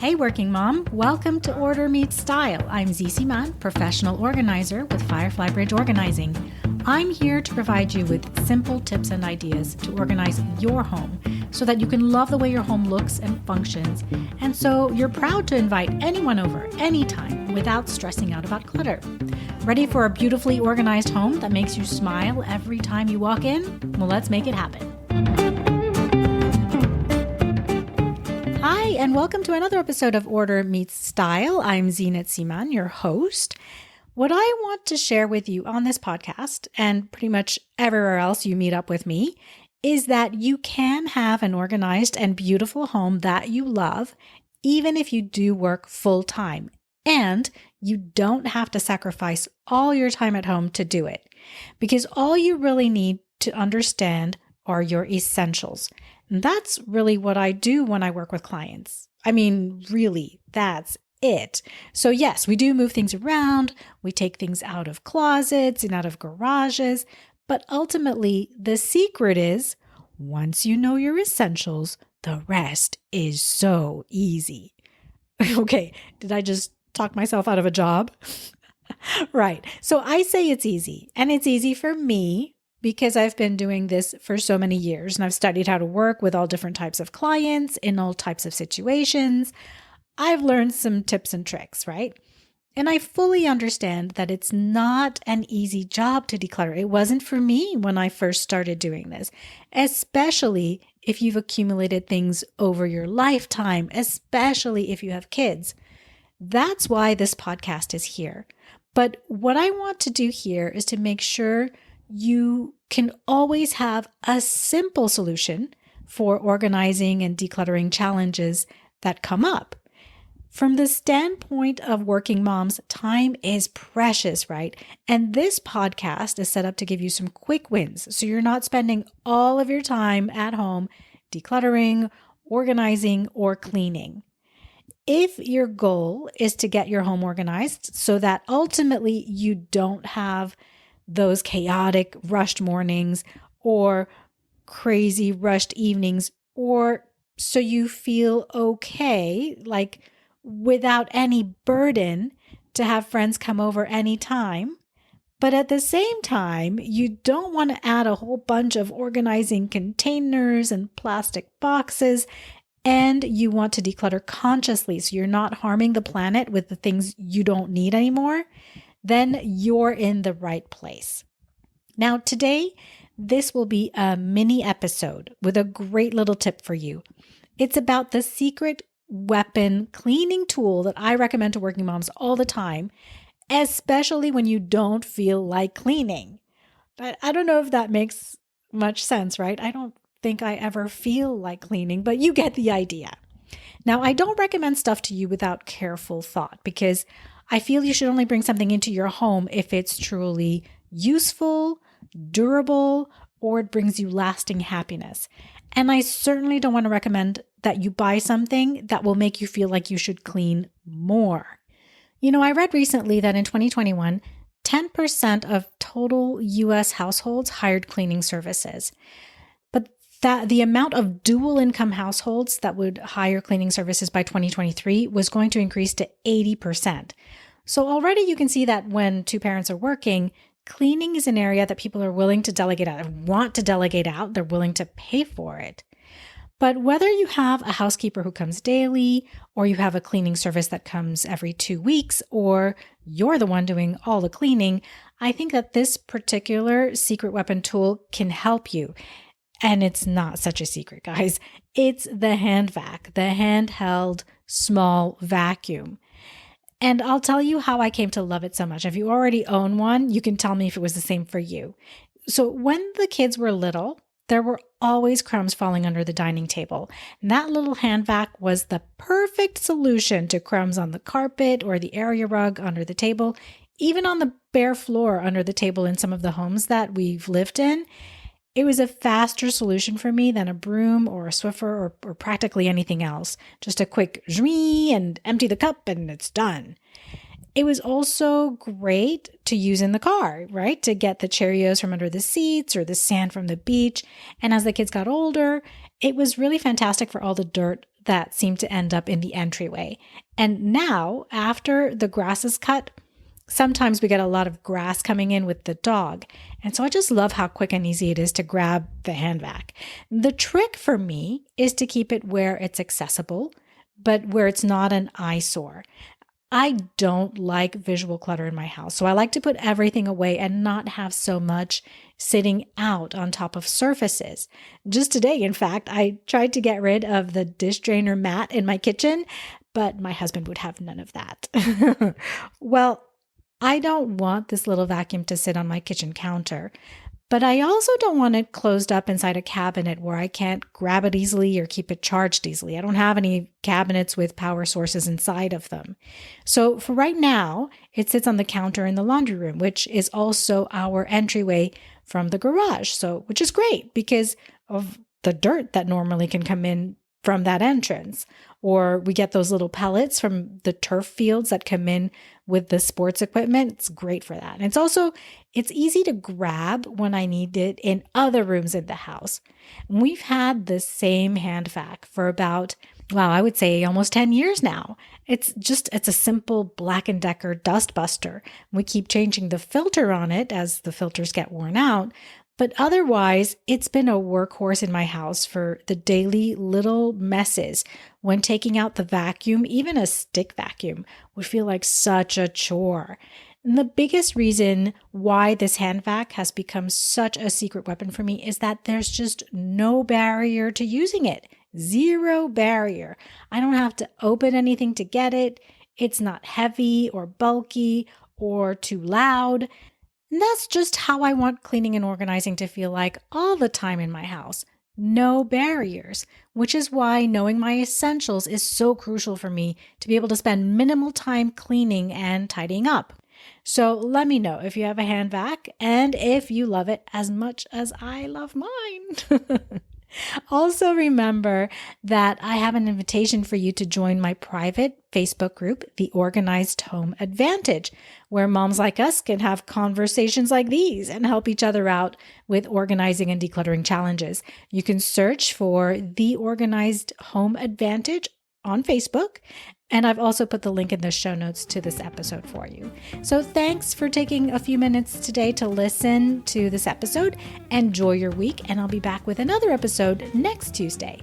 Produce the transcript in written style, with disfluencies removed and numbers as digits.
Hey working mom, welcome to Order Meets Style. I'm Z Siman, professional organizer with Firefly Bridge Organizing. I'm here to provide you with simple tips and ideas to organize your home so that you can love the way your home looks and functions, and so you're proud to invite anyone over anytime without stressing out about clutter. Ready for a beautifully organized home that makes you smile every time you walk in? Well, let's make it happen. Hi, and welcome to another episode of Order Meets Style. I'm Zinat Siman, your host. What I want to share with you on this podcast, and pretty much everywhere else you meet up with me, is that you can have an organized and beautiful home that you love, even if you do work full time. And you don't have to sacrifice all your time at home to do it, because all you really need to understand are your essentials. And that's really what I do when I work with clients. I mean, really, that's it. So yes, we do move things around. We take things out of closets and out of garages. But ultimately, the secret is once you know your essentials, the rest is so easy. Okay, did I just talk myself out of a job? Right. So I say it's easy, and it's easy for me because I've been doing this for so many years, and I've studied how to work with all different types of clients in all types of situations. I've learned some tips and tricks, right? And I fully understand that it's not an easy job to declutter. It wasn't for me when I first started doing this, especially if you've accumulated things over your lifetime, especially if you have kids. That's why this podcast is here. But what I want to do here is to make sure you can always have a simple solution for organizing and decluttering challenges that come up. From the standpoint of working moms, time is precious, right? And this podcast is set up to give you some quick wins, so you're not spending all of your time at home decluttering, organizing, or cleaning. If your goal is to get your home organized so that ultimately you don't have those chaotic rushed mornings or crazy rushed evenings, or so you feel okay, like without any burden to have friends come over anytime, but at the same time, you don't want to add a whole bunch of organizing containers and plastic boxes, and you want to declutter consciously so you're not harming the planet with the things you don't need anymore, then you're in the right place. Now, today, this will be a mini episode with a great little tip for you. It's about the secret weapon cleaning tool that I recommend to working moms all the time, especially when you don't feel like cleaning. I don't know if that makes much sense, right? I don't think I ever feel like cleaning, but you get the idea. Now, I don't recommend stuff to you without careful thought, because I feel you should only bring something into your home if it's truly useful, durable, or it brings you lasting happiness. And I certainly don't want to recommend that you buy something that will make you feel like you should clean more. You know, I read recently that in 2021, 10% of total US households hired cleaning services. But that the amount of dual income households that would hire cleaning services by 2023 was going to increase to 80%. So already you can see that when two parents are working, cleaning is an area that people are willing to delegate out and want to delegate out. They're willing to pay for it. But whether you have a housekeeper who comes daily, or you have a cleaning service that comes every 2 weeks, or you're the one doing all the cleaning, I think that this particular secret weapon tool can help you. And it's not such a secret, guys. It's the hand vac, the handheld small vacuum. And I'll tell you how I came to love it so much. If you already own one, you can tell me if it was the same for you. So when the kids were little, there were always crumbs falling under the dining table. And that little hand vac was the perfect solution to crumbs on the carpet or the area rug under the table, even on the bare floor under the table in some of the homes that we've lived in. It was a faster solution for me than a broom or a Swiffer or practically anything else. Just a quick zhmee and empty the cup and it's done. It was also great to use in the car, right? To get the Cheerios from under the seats or the sand from the beach. And as the kids got older, it was really fantastic for all the dirt that seem to end up in the entryway. And now, after the grass is cut, sometimes we get a lot of grass coming in with the dog. And so I just love how quick and easy it is to grab the hand vac. The trick for me is to keep it where it's accessible, but where it's not an eyesore. I don't like visual clutter in my house, so I like to put everything away and not have so much sitting out on top of surfaces. Just today, in fact, I tried to get rid of the dish drainer mat in my kitchen, but my husband would have none of that. Well, I don't want this little vacuum to sit on my kitchen counter, but I also don't want it closed up inside a cabinet where I can't grab it easily or keep it charged easily. I don't have any cabinets with power sources inside of them. So for right now, it sits on the counter in the laundry room, which is also our entryway from the garage. So, which is great because of the dirt that normally can come in from that entrance. Or we get those little pellets from the turf fields that come in with the sports equipment. It's great for that. And it's easy to grab when I need it in other rooms in the house. We've had the same hand vac for about, I would say almost 10 years now. It's a simple Black & Decker dust buster. We keep changing the filter on it as the filters get worn out. But otherwise, it's been a workhorse in my house for the daily little messes. When taking out the vacuum, even a stick vacuum would feel like such a chore. And the biggest reason why this hand vac has become such a secret weapon for me is that there's just no barrier to using it. Zero barrier. I don't have to open anything to get it. It's not heavy or bulky or too loud. And that's just how I want cleaning and organizing to feel like all the time in my house. No barriers, which is why knowing my essentials is so crucial for me to be able to spend minimal time cleaning and tidying up. So let me know if you have a hand vac and if you love it as much as I love mine. Also remember that I have an invitation for you to join my private Facebook group, The Organized Home Advantage, where moms like us can have conversations like these and help each other out with organizing and decluttering challenges. You can search for The Organized Home Advantage on Facebook. And I've also put the link in the show notes to this episode for you. So thanks for taking a few minutes today to listen to this episode. Enjoy your week, and I'll be back with another episode next Tuesday.